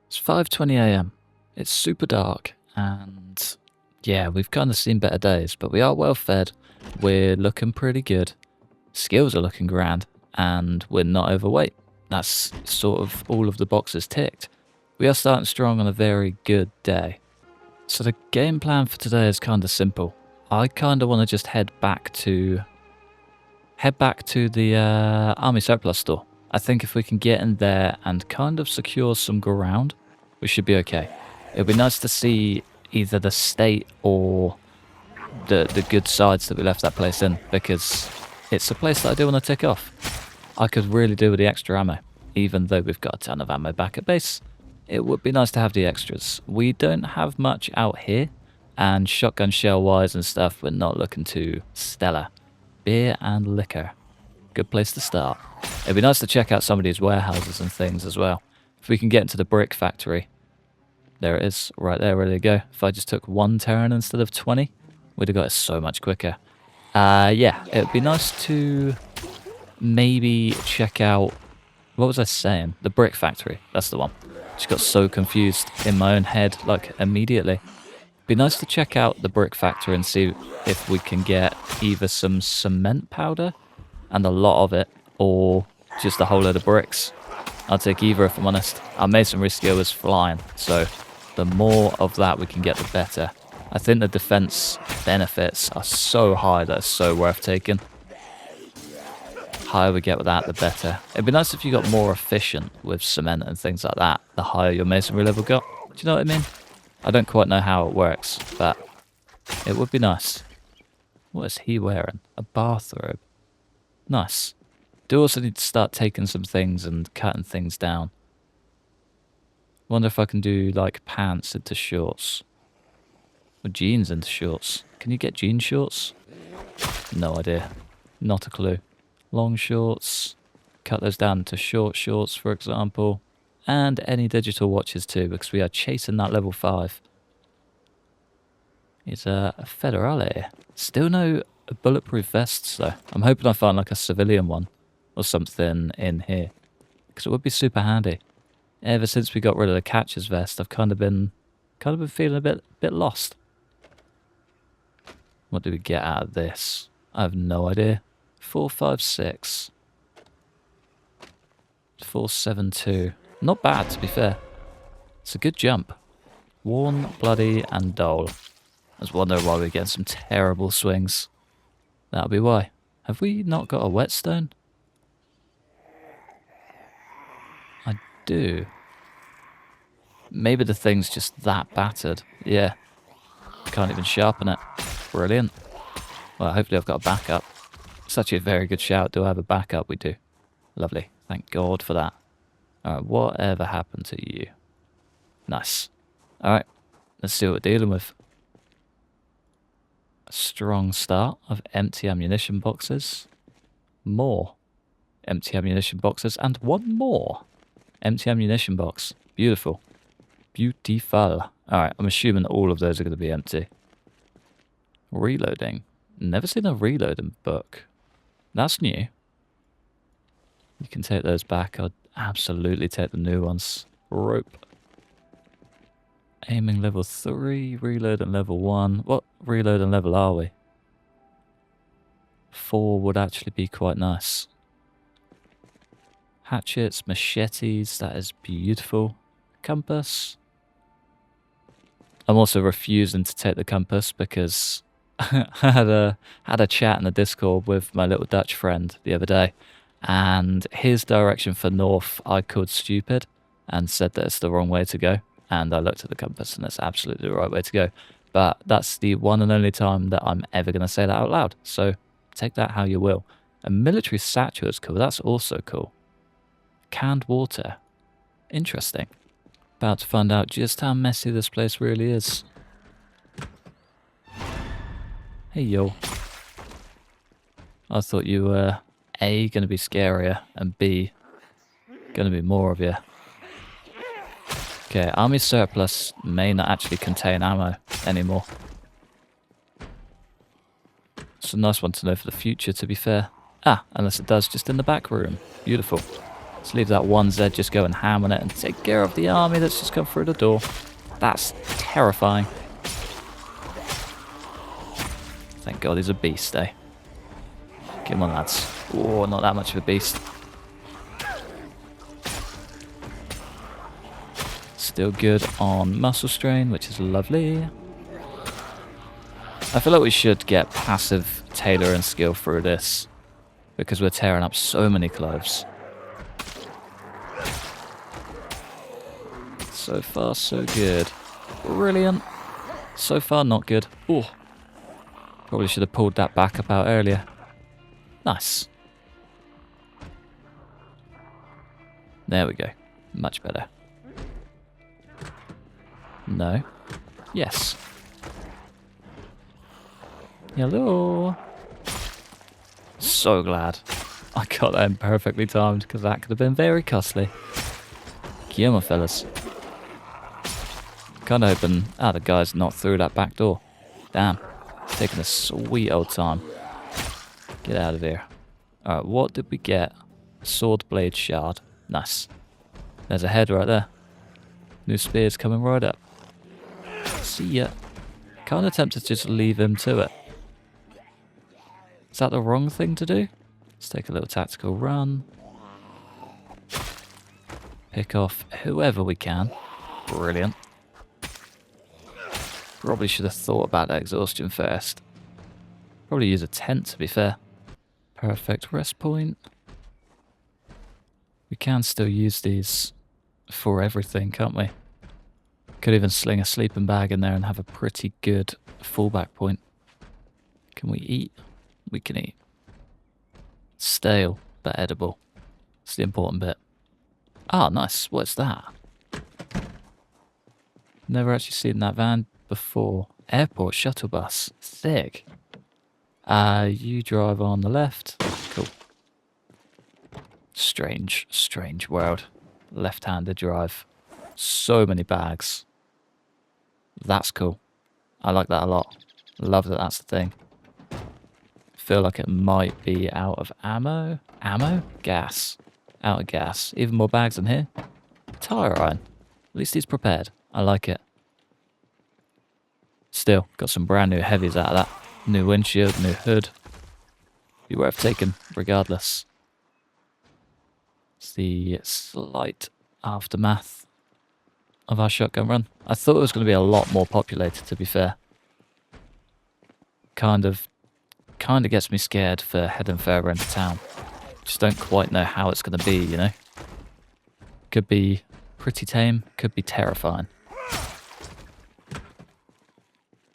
It's 5:20 a.m. It's super dark, and yeah, we've kind of seen better days, but we are well fed. We're looking pretty good. Skills are looking grand, and we're not overweight. That's sort of all of the boxes ticked. We are starting strong on a very good day. So the game plan for today is kind of simple. I kind of want to just head back to the army surplus store. I think if we can get in there and kind of secure some ground, we should be okay. It'd be nice to see either the state or the good sides that we left that place in, because it's a place that I do want to tick off. I could really do with the extra ammo, even though we've got a ton of ammo back at base. It would be nice to have the extras. We don't have much out here, and shotgun shell wise and stuff, we're not looking too stellar. Beer and liquor. Good place to start. It'd be nice to check out some of these warehouses and things as well. If we can get into the brick factory. There it is, right there, ready to go. If I just took one turn instead of 20, we'd have got it so much quicker. Yeah, it'd be nice to maybe check out, what was I saying? The brick factory, that's the one. Just got so confused in my own head, like, immediately. Be nice to check out the brick factory and see if we can get either some cement powder and a lot of it, or just a whole load of bricks. I'll take either if I'm honest. Our masonry skill is flying, so the more of that we can get, the better. I think the defense benefits are so high that it's so worth taking. Higher we get with that, the better. It'd be nice if you got more efficient with cement and things like that, the higher your masonry level got. Do you know what I mean? I don't quite know how it works, but it would be nice. What is he wearing? A bathrobe. Nice. Do also need to start taking some things and cutting things down. Wonder if I can do like pants into shorts. Or jeans into shorts. Can you get jean shorts? No idea. Not a clue. Long shorts. Cut those down to short shorts, for example. And any digital watches too, because we are chasing that level 5. It's a Federale. Still no bulletproof vests though. I'm hoping I find like a civilian one or something in here, because it would be super handy. Ever since we got rid of the catcher's vest, I've kind of been feeling a bit lost. What do we get out of this? I have no idea. 456. 472. Not bad, to be fair. It's a good jump. Worn, bloody, and dull. I was wondering why we're getting some terrible swings. That'll be why. Have we not got a whetstone? I do. Maybe the thing's just that battered. Yeah. Can't even sharpen it. Brilliant. Well, hopefully I've got a backup. It's actually a very good shout. Do I have a backup? We do. Lovely. Thank God for that. Alright, whatever happened to you? Nice. Alright, let's see what we're dealing with. A strong start of empty ammunition boxes. More empty ammunition boxes, and one more empty ammunition box. Beautiful. Beautiful. Alright, I'm assuming all of those are going to be empty. Reloading. Never seen a reloading book. That's new. You can take those back. I'd absolutely take the new ones. Rope. Aiming level 3, reloading level 1. What reloading level are we? 4 would actually be quite nice. Hatchets, machetes, that is beautiful. Compass. I'm also refusing to take the compass because I had a chat in the Discord with my little Dutch friend the other day, and his direction for north I called stupid and said that it's the wrong way to go, and I looked at the compass and it's absolutely the right way to go. But that's the one and only time that I'm ever going to say that out loud, so take that how you will. A military statue is cool. That's also cool. Canned water. Interesting. About to find out just how messy this place really is. Hey yo. I thought you were A, going to be scarier, and B, going to be more of you. Okay, army surplus may not actually contain ammo anymore. It's a nice one to know for the future, to be fair. Ah, unless it does just in the back room. Beautiful. Let's leave that one Z just go and ham on it and take care of the army that's just come through the door. That's terrifying. Thank God he's a beast, eh? Come on, lads. Oh, not that much of a beast. Still good on muscle strain, which is lovely. I feel like we should get passive tailor and skill through this, because we're tearing up so many cloves. So far, so good. Brilliant. So far, not good. Oh, probably should have pulled that backup out earlier. Nice. There we go. Much better. No. Yes. Hello. So glad I got that in perfectly timed, because that could have been very costly. Come on, fellas. Kind of hoping... Ah, the guy's not through that back door. Damn. It's taking a sweet old time. Get out of here. Alright, what did we get? Sword blade shard. Nice. There's a head right there. New spear's coming right up. See ya. Kind of tempted to just leave him to it. Is that the wrong thing to do? Let's take a little tactical run. Pick off whoever we can. Brilliant. Probably should have thought about that exhaustion first. Probably use a tent, to be fair. Perfect rest point. We can still use these for everything, can't we? Could even sling a sleeping bag in there and have a pretty good fallback point. Can we eat? We can eat. Stale, but edible. It's the important bit. Ah, nice. What's that? Never actually seen that van before. Airport shuttle bus. Sick. You drive on the left. Cool. Strange, strange world. Left-handed drive. So many bags. That's cool. I like that a lot. Love that that's the thing. Feel like it might be out of ammo. Ammo? Gas. Out of gas. Even more bags in here. Tire iron. At least he's prepared. I like it. Still, got some brand new heavies out of that. New windshield, new hood. Be worth taking, regardless. It's the slight aftermath of our shotgun run. I thought it was going to be a lot more populated, to be fair. Kind of gets me scared for heading further into town. Just don't quite know how it's going to be, you know? Could be pretty tame, could be terrifying.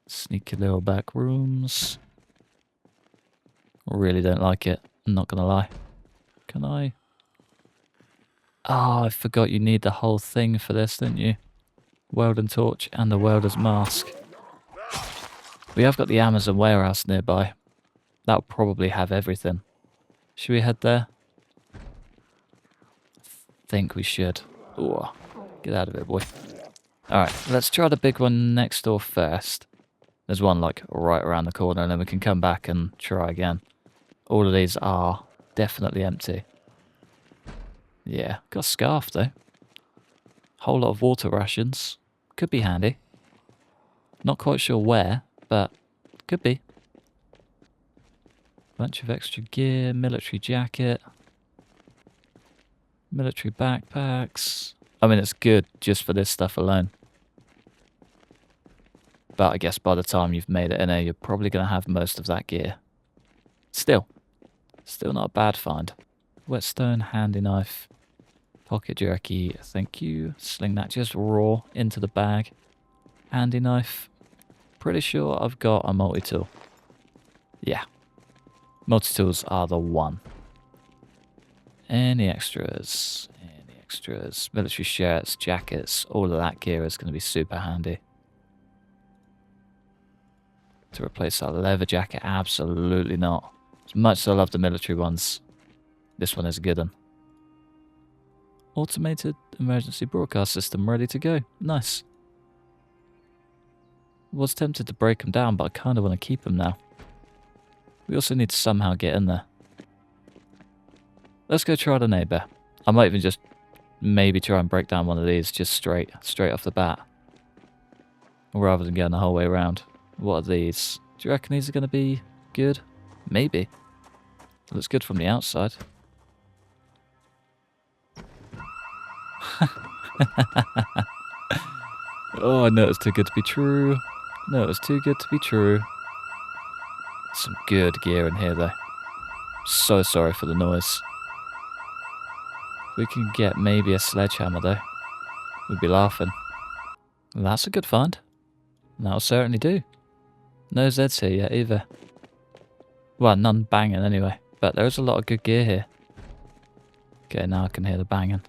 Sneaky little back rooms. Really don't like it, I'm not going to lie. Can I? Oh, I forgot you need the whole thing for this, didn't you? Welding torch and the welder's mask. We have got the Amazon warehouse nearby. That'll probably have everything. Should we head there? I think we should. Ooh, get out of here, boy. Alright, let's try the big one next door first. There's one like right around the corner, and then we can come back and try again. All of these are definitely empty. Yeah, got a scarf though. Whole lot of water rations. Could be handy. Not quite sure where, but could be. Bunch of extra gear, military jacket. Military backpacks. I mean, it's good just for this stuff alone. But I guess by the time you've made it in there, you're probably going to have most of that gear. Still not a bad find. Whetstone, handy knife, pocket jerky, thank you. Sling that just raw into the bag. Handy knife. Pretty sure I've got a multi-tool. Yeah. Multi-tools are the one. Any extras? Any extras? Military shirts, jackets, all of that gear is going to be super handy. To replace that leather jacket? Absolutely not. As much as I love the military ones, this one is a good one. Automated emergency broadcast system ready to go. Nice. Was tempted to break them down, but I kind of want to keep them now. We also need to somehow get in there. Let's go try the neighbour. I might even just maybe try and break down one of these just straight off the bat. Rather than going the whole way around. What are these? Do you reckon these are going to be good? Maybe. It looks good from the outside. Oh, I know it's too good to be true. No, it's too good to be true. Some good gear in here, though. So sorry for the noise. We can get maybe a sledgehammer, though. We'd be laughing. That's a good find. That'll certainly do. No Zeds here yet, either. Well, none banging anyway. But there is a lot of good gear here. Okay, now I can hear the banging.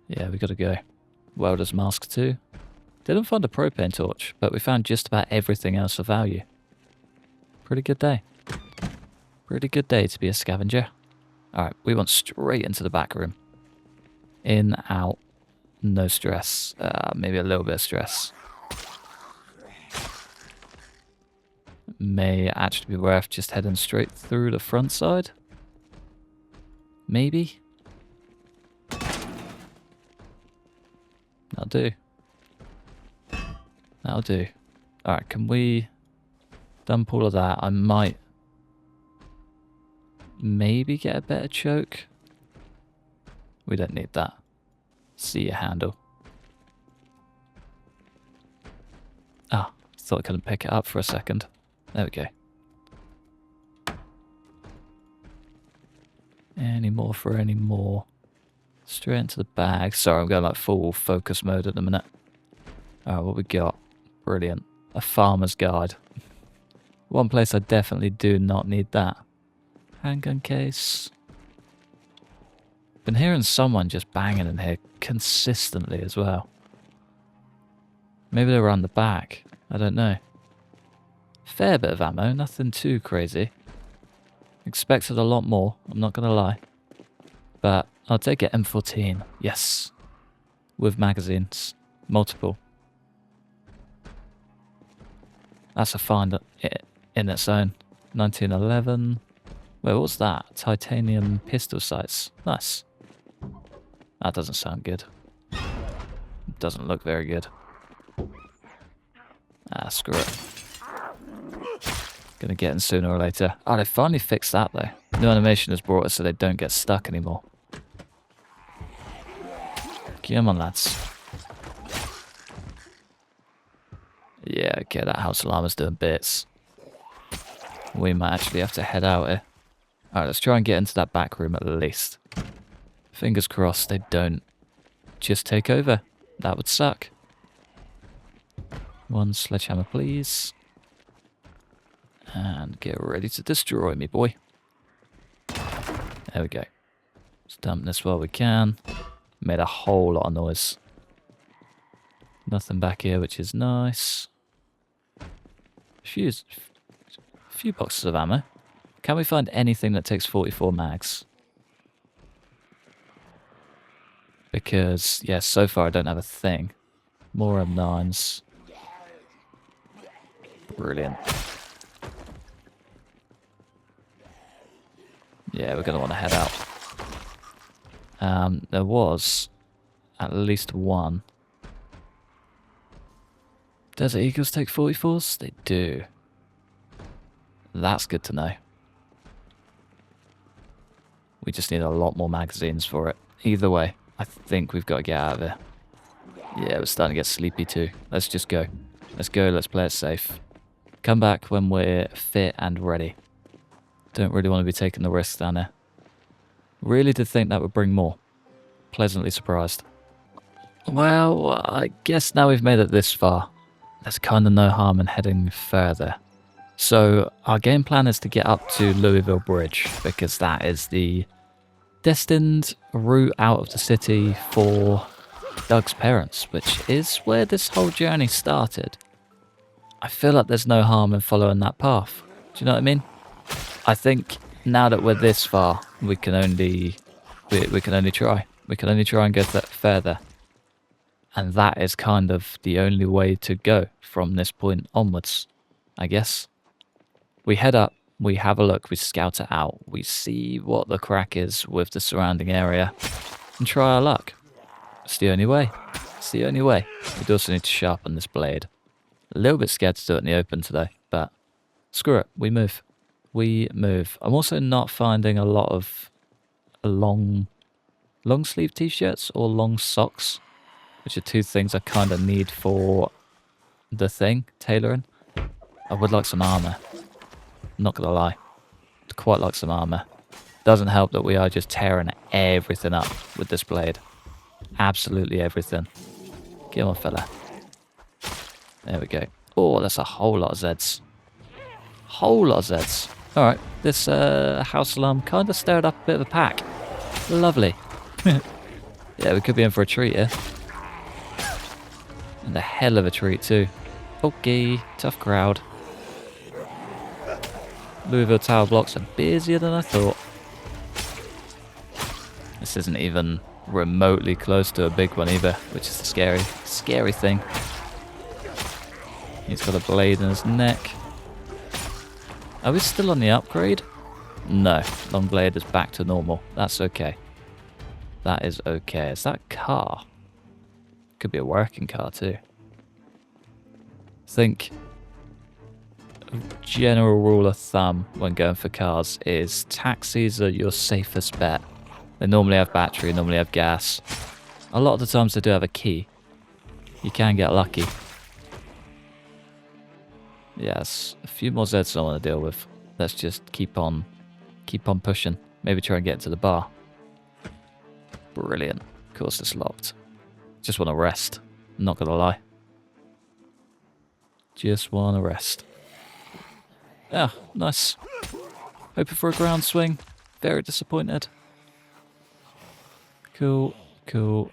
Yeah, we gotta go. Welder's mask too. Didn't find a propane torch, but we found just about everything else of value. Pretty good day. Pretty good day to be a scavenger. Alright, we went straight into the back room. In, out, no stress. Maybe a little bit of stress. May actually be worth just heading straight through the front side. Maybe. That'll do. That'll do. Alright, can we dump all of that? I might maybe get a better choke. We don't need that. See your handle. Ah, thought I couldn't pick it up for a second. There we go. Any more for any more. Straight into the bag. Sorry, I'm going like full focus mode at the minute. Alright, what we got? Brilliant. A farmer's guide. One place I definitely do not need that. Handgun case. Been hearing someone just banging in here consistently as well. Maybe they're around the back. I don't know. Fair bit of ammo, nothing too crazy. Expected a lot more, I'm not gonna lie. But I'll take it. M14, yes. With magazines. Multiple. That's a find in its own. 1911. Wait, what's that? Titanium pistol sights. Nice. That doesn't sound good. Doesn't look very good. Ah, screw it. Gonna get in sooner or later. Oh, they finally fixed that though. New animation has brought us so they don't get stuck anymore. Come on, lads. Yeah, okay, that house alarm is doing bits. We might actually have to head out here. Alright, let's try and get into that back room at least. Fingers crossed they don't just take over. That would suck. One sledgehammer, please. And get ready to destroy me, boy. There we go. Let's dump this while we can. Made a whole lot of noise. Nothing back here, which is nice. A few boxes of ammo. Can we find anything that takes 44 mags? Because, yeah, so far I don't have a thing. More M9s. Brilliant. Yeah, we're going to want to head out. There was at least one. Desert Eagles take 44s? They do. That's good to know. We just need a lot more magazines for it. Either way, I think we've got to get out of here. Yeah, we're starting to get sleepy too. Let's just go. Let's go, let's play it safe. Come back when we're fit and ready. Don't really want to be taking the risks down there. Really did think that would bring more. Pleasantly surprised. Well, I guess now we've made it this far, there's kind of no harm in heading further. So our game plan is to get up to Louisville Bridge, because that is the destined route out of the city for Doug's parents, which is where this whole journey started. I feel like there's no harm in following that path. Do you know what I mean? I think now that we're this far, we can only try. We can only try and go further. And that is kind of the only way to go from this point onwards, I guess. We head up, We have a look, we scout it out, we see what the crack is with the surrounding area, and try our luck. It's the only way. It's the only way. We also need to sharpen this blade. A little bit scared to do it in the open today, but screw it, we move. We move. I'm also not finding a lot of long sleeve t-shirts or long socks, which are two things I kind of need for the thing, tailoring. I would like some armor. Not gonna lie. I'd quite like some armor. Doesn't help that we are just tearing everything up with this blade. Absolutely everything. Come on, fella. There we go. Oh, that's a whole lot of Zeds. Whole lot of Zeds. Alright, this house alarm kind of stirred up a bit of a pack. Lovely. Yeah, we could be in for a treat here. And a hell of a treat too. Okay, tough crowd. Louisville Tower blocks are busier than I thought. This isn't even remotely close to a big one either, which is the scary thing. He's got a blade in his neck. Are we still on the upgrade? No, long blade is back to normal. That's okay. That is okay. Is that a car? Could be a working car too. I think a general rule of thumb when going for cars is taxis are your safest bet. They normally have battery, normally have gas. A lot of the times they do have a key. You can get lucky. Yes, a few more Zeds I want to deal with. Let's just keep on pushing. Maybe try and get to the bar. Brilliant. Of course it's locked. Just want to rest. Not gonna lie. Just want to rest. Ah, nice. Hoping for a ground swing. Very disappointed. Cool, cool,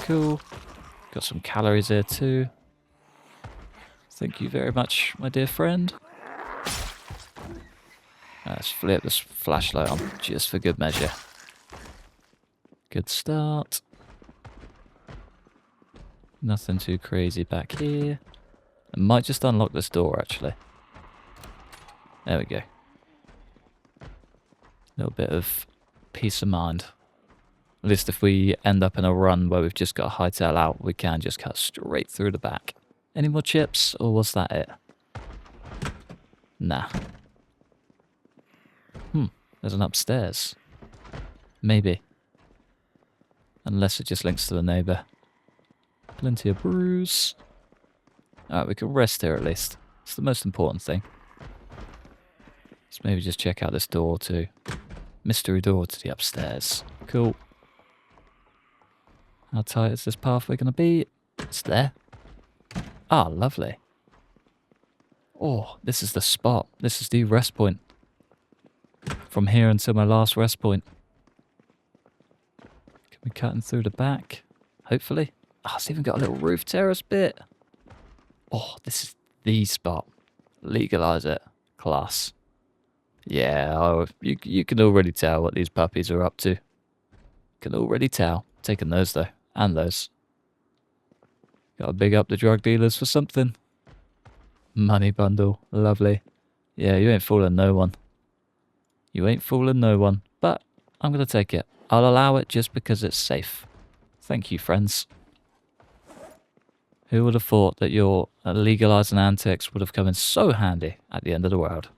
cool. Got some calories here too. Thank you very much, my dear friend. Let's flip this flashlight on, just for good measure. Good start. Nothing too crazy back here. I might just unlock this door, actually. There we go. A little bit of peace of mind. At least if we end up in a run where we've just got a hightail out, we can just cut straight through the back. Any more chips, or was that it? Nah. There's an upstairs. Maybe. Unless it just links to the neighbour. Plenty of brews. Alright, we can rest here at least. It's the most important thing. Let's maybe just check out this door too. Mystery door to the upstairs. Cool. How tight is this pathway going to be? It's there. Ah, lovely. Oh, this is the spot. This is the rest point. From here until my last rest point. Can we cut in through the back? Hopefully. Oh, it's even got a little roof terrace bit. Oh, this is the spot. Legalize it. Class. Yeah, oh, you can already tell what these puppies are up to. Can already tell. Taking those though. And those. Gotta big up the drug dealers for something. Money bundle. Lovely. Yeah, you ain't fooling no one. You ain't fooling no one. But I'm gonna take it. I'll allow it just because it's safe. Thank you, friends. Who would have thought that your legalizing antics would have come in so handy at the end of the world?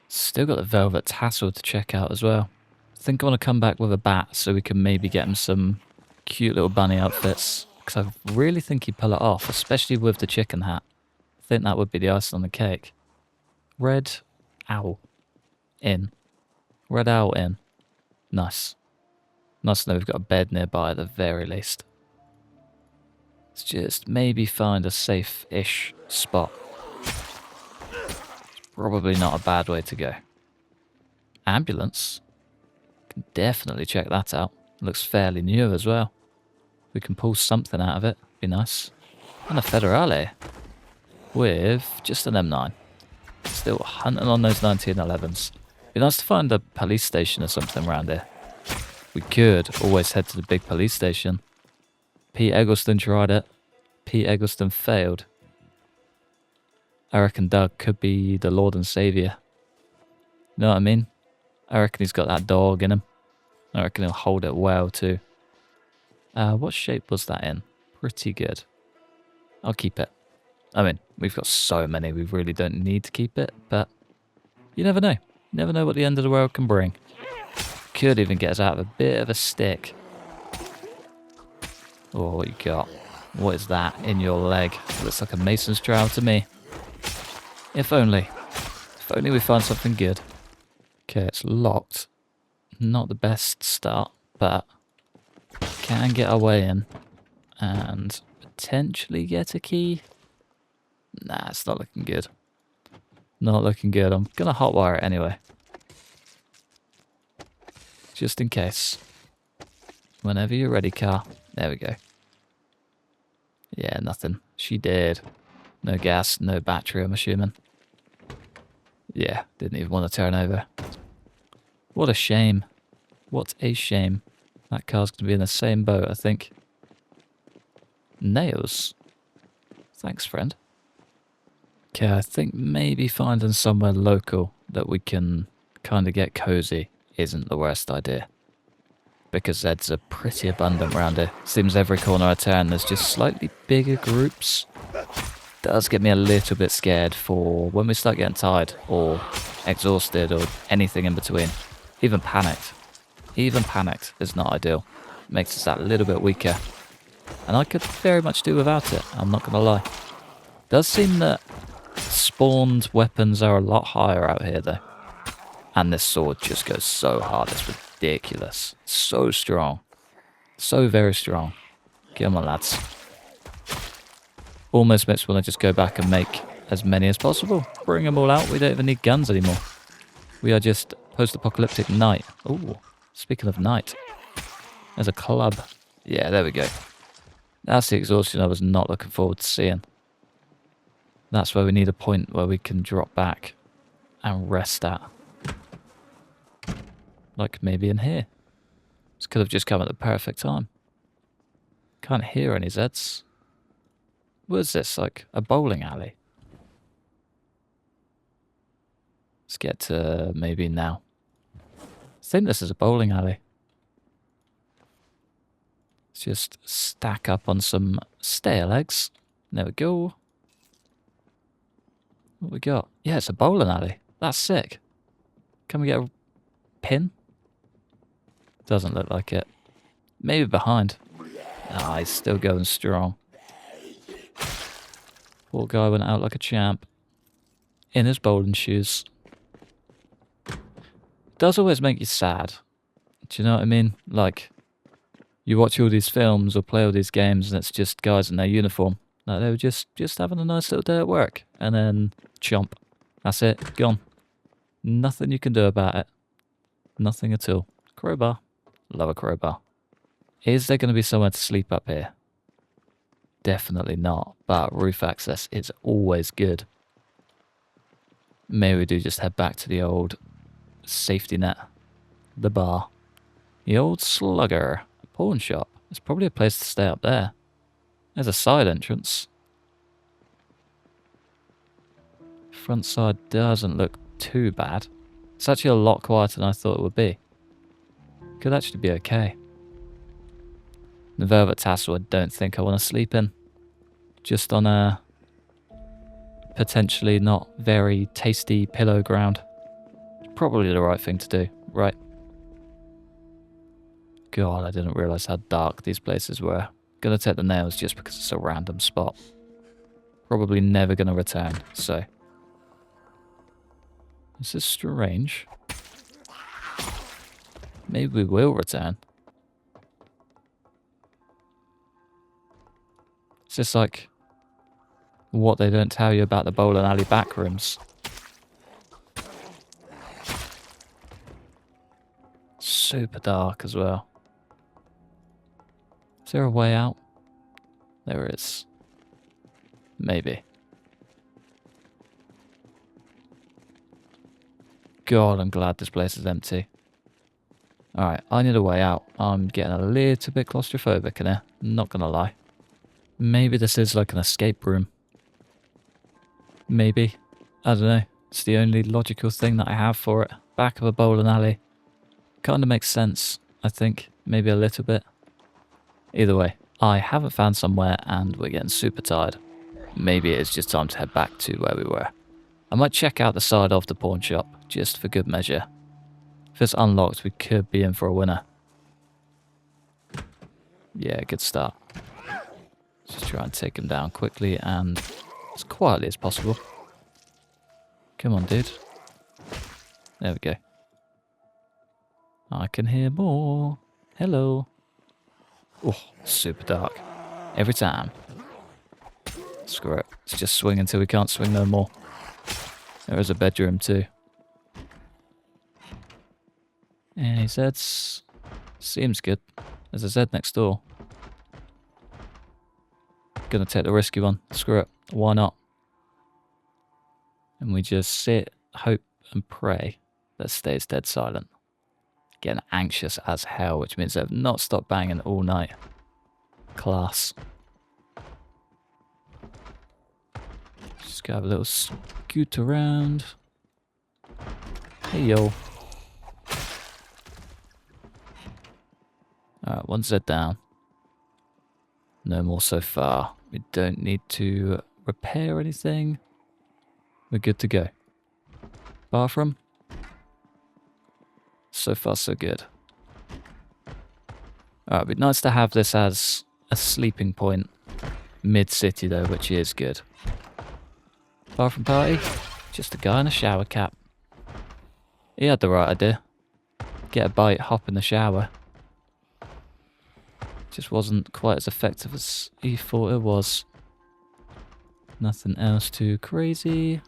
Still got the velvet tassel to check out as well. I think I want to come back with a bat so we can maybe get him some cute little bunny outfits. Because I really think he'd pull it off, especially with the chicken hat. I think that would be the icing on the cake. Red owl. In. Red owl in. Nice. Nice to know we've got a bed nearby at the very least. Let's just maybe find a safe-ish spot. Probably not a bad way to go. Ambulance. Can definitely check that out. Looks fairly new as well. We can pull something out of it. Be nice. And a Federale. With just an M9. Still hunting on those 1911s. Be nice to find a police station or something around here. We could always head to the big police station. Pete Eggleston tried it. Pete Eggleston failed. I reckon Doug could be the Lord and Saviour. Know what I mean? I reckon he's got that dog in him. I reckon he'll hold it well too. What shape was that in? Pretty good. I'll keep it. I mean, we've got so many, we really don't need to keep it, but you never know. You never know what the end of the world can bring. Could even get us out of a bit of a stick. Oh, what you got? What is that in your leg? Looks like a mason's trowel to me. If only. If only we find something good. Okay, it's locked. Not the best start, but can get our way in. And potentially get a key. Nah, it's not looking good. Not looking good. I'm going to hotwire it anyway. Just in case. Whenever you're ready, car. There we go. Yeah, nothing. She did. No gas, no battery, I'm assuming. Yeah, didn't even want to turn over. What a shame. What a shame. That car's going to be in the same boat, I think. Nails. Thanks, friend. Okay, I think maybe finding somewhere local that we can kind of get cozy isn't the worst idea. Because Zeds are pretty abundant around here. Seems every corner I turn there's just slightly bigger groups. Does get me a little bit scared for when we start getting tired or exhausted or anything in between. Even panicked. Even panicked is not ideal. Makes us that little bit weaker. And I could very much do without it, I'm not going to lie. Does seem that spawned weapons are a lot higher out here though. And this sword just goes so hard, it's ridiculous. So strong. So very strong. Come on, lads. Almost makes me want to just go back and make as many as possible. Bring them all out. We don't even need guns anymore. We are just post-apocalyptic night. Ooh, speaking of night. There's a club. Yeah, there we go. That's the exhaustion I was not looking forward to seeing. That's where we need a point where we can drop back and rest at. Like maybe in here. This could have just come at the perfect time. Can't hear any Zeds. What is this, like a bowling alley? Let's get to maybe now. I think this is a bowling alley. Let's just stack up on some stale eggs. There we go. What we got? Yeah, it's a bowling alley. That's sick. Can we get a pin? Doesn't look like it. Maybe behind. Ah, he's still going strong. Poor guy went out like a champ. In his bowling shoes. Does always make you sad. Do you know what I mean? Like, you watch all these films or play all these games and it's just guys in their uniform. Like, they were just having a nice little day at work. And then, chomp. That's it. Gone. Nothing you can do about it. Nothing at all. Crowbar. Love a crowbar. Is there going to be somewhere to sleep up here? Definitely not, but roof access is always good. Maybe we do just head back to the old safety net. The bar. The old slugger. A pawn shop. There's probably a place to stay up there. There's a side entrance. Front side doesn't look too bad. It's actually a lot quieter than I thought it would be. Could actually be okay. The velvet tassel I don't think I want to sleep in. Just on a potentially not very tasty pillow ground. Probably the right thing to do, right? God, I didn't realise how dark these places were. Gonna take the nails just because it's a random spot. Probably never gonna return, so. This is strange. Maybe we will return. It's just like what they don't tell you about the bowling alley backrooms. Super dark as well. Is there a way out? There is. Maybe. God, I'm glad this place is empty. Alright, I need a way out. I'm getting a little bit claustrophobic in here. Not gonna lie. Maybe this is like an escape room. Maybe. I don't know. It's the only logical thing that I have for it. Back of a bowling alley. Kind of makes sense, I think. Maybe a little bit. Either way, I haven't found somewhere and we're getting super tired. Maybe it's just time to head back to where we were. I might check out the side of the pawn shop, just for good measure. If it's unlocked, we could be in for a winner. Yeah, good start. Just try and take him down quickly and as quietly as possible. Come on, dude. There we go. I can hear more. Hello. Oh, super dark. Every time. Screw it. Let's just swing until we can't swing no more. There is a bedroom too. Any Zeds? Seems good. There's a Z next door. Gonna take the risky one. Screw it. Why not? And we just sit, hope, and pray that stays dead silent. Getting anxious as hell, which means they've not stopped banging all night. Class. Just go have a little scoot around. Hey yo. Alright, one Z down. No more so far. We don't need to repair anything. We're good to go. Bathroom? So far so good. Alright, it'd be nice to have this as a sleeping point mid-city though, which is good. Bathroom party? Just a guy in a shower cap. He had the right idea. Get a bite, hop in the shower. Just wasn't quite as effective as he thought it was. Nothing else too crazy.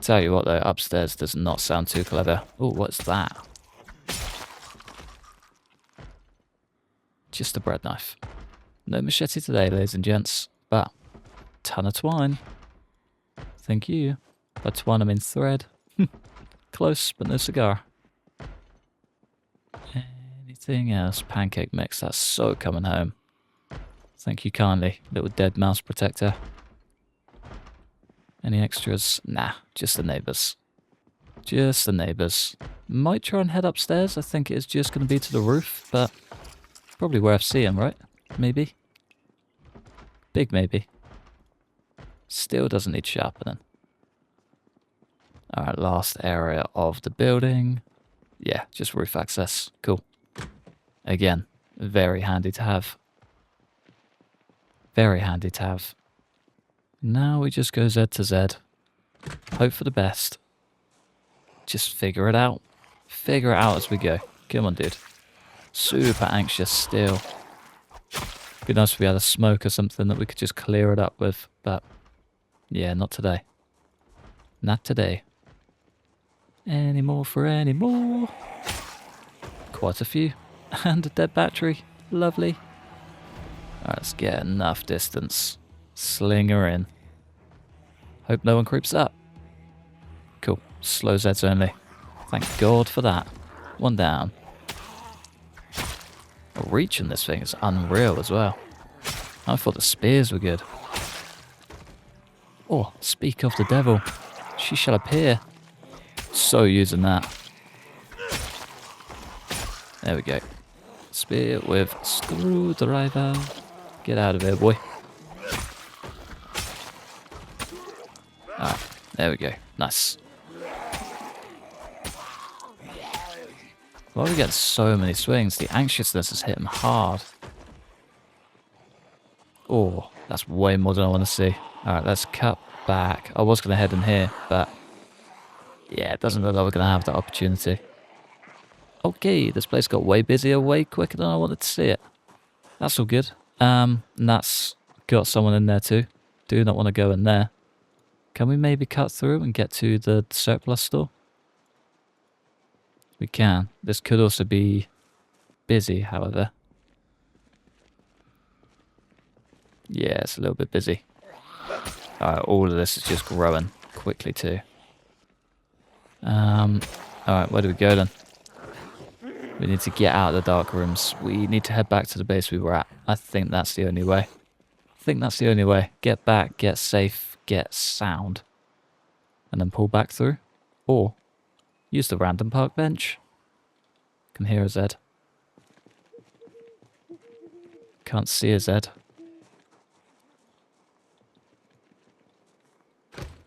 Tell you what though, upstairs does not sound too clever. Oh, what's that? Just a bread knife. No machete today, ladies and gents, but ton of twine. Thank you. By twine I mean thread. Close, but no cigar. Anything else? Pancake mix, that's so coming home. Thank you kindly, little dead mouse protector. Any extras? Nah, just the neighbours. Just the neighbours. Might try and head upstairs. I think it is just going to be to the roof, but probably worth seeing, right? Maybe. Big maybe. Still doesn't need sharpening. Alright, last area of the building. Yeah, just roof access. Cool. Again, very handy to have. Very handy to have. Now we just go Z to Z. Hope for the best. Just figure it out. Figure it out as we go. Come on, dude. Super anxious still. Be nice if we had a smoke or something that we could just clear it up with, but yeah, not today. Not today. Any more for any more? Quite a few. And a dead battery. Lovely. Alright, let's get enough distance. Sling her in. Hope no one creeps up. Cool. Slow Zeds only. Thank God for that. One down. The reach in this thing is unreal as well. I thought the spears were good. Oh, speak of the devil. She shall appear. So using that. There we go. Spear with screwdriver. Get out of here, boy. Alright, there we go. Nice. Why are we getting so many swings? The anxiousness has hit him hard. Oh, that's way more than I want to see. Alright, let's cut back. I was going to head in here, but yeah, it doesn't look like we're going to have that opportunity. Okay, this place got way busier, way quicker than I wanted to see it. That's all good. And that's got someone in there too. Do not want to go in there. Can we maybe cut through and get to the surplus store? We can. This could also be busy, however. Yeah, it's a little bit busy. Alright, all of this is just growing quickly too. Alright, where do we go then? We need to get out of the dark rooms. We need to head back to the base we were at. I think that's the only way. I think that's the only way. Get back, get safe, get sound. And then pull back through. Or use the random park bench. Can hear a Zed. Can't see a Zed.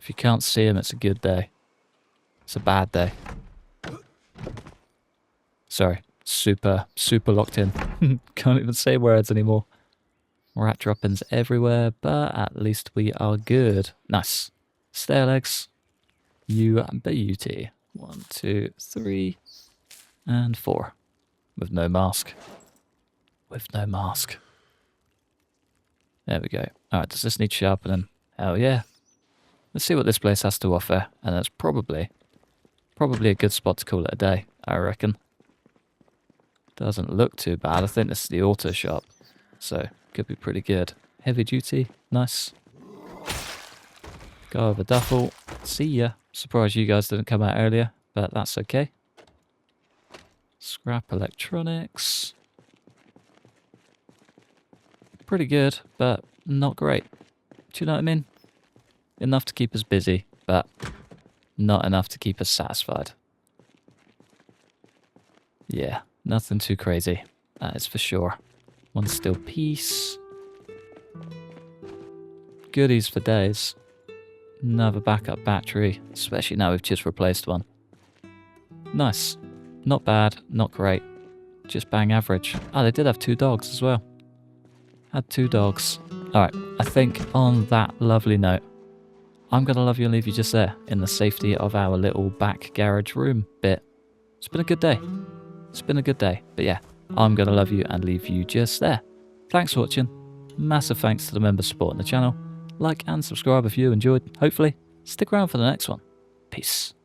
If you can't see him, it's a good day. It's a bad day. Sorry. Super locked in. Can't even say words anymore. Rat droppings everywhere, but at least we are good. Nice. Stair legs. You beauty. 1, 2, 3, and 4. With no mask. With no mask. There we go. Alright, does this need sharpening? Hell yeah. Let's see what this place has to offer, and that's probably a good spot to call it a day, I reckon. Doesn't look too bad. I think this is the auto shop, so could be pretty good. Heavy duty, nice. Go over duffel. See ya. Surprised you guys didn't come out earlier, but that's okay. Scrap electronics. Pretty good, but not great. Do you know what I mean? Enough to keep us busy, but not enough to keep us satisfied. Yeah, nothing too crazy. That is for sure. One steel piece. Goodies for days. Another backup battery, especially now we've just replaced one. Nice. Not bad, not great. Just bang average. Oh, they did have 2 dogs as well. Had 2 dogs. Alright, I think on that lovely note, I'm going to love you and leave you just there in the safety of our little back garage room bit. It's been a good day. It's been a good day. But yeah, I'm going to love you and leave you just there. Thanks for watching. Massive thanks to the members supporting the channel. Like and subscribe if you enjoyed. Hopefully, stick around for the next one. Peace.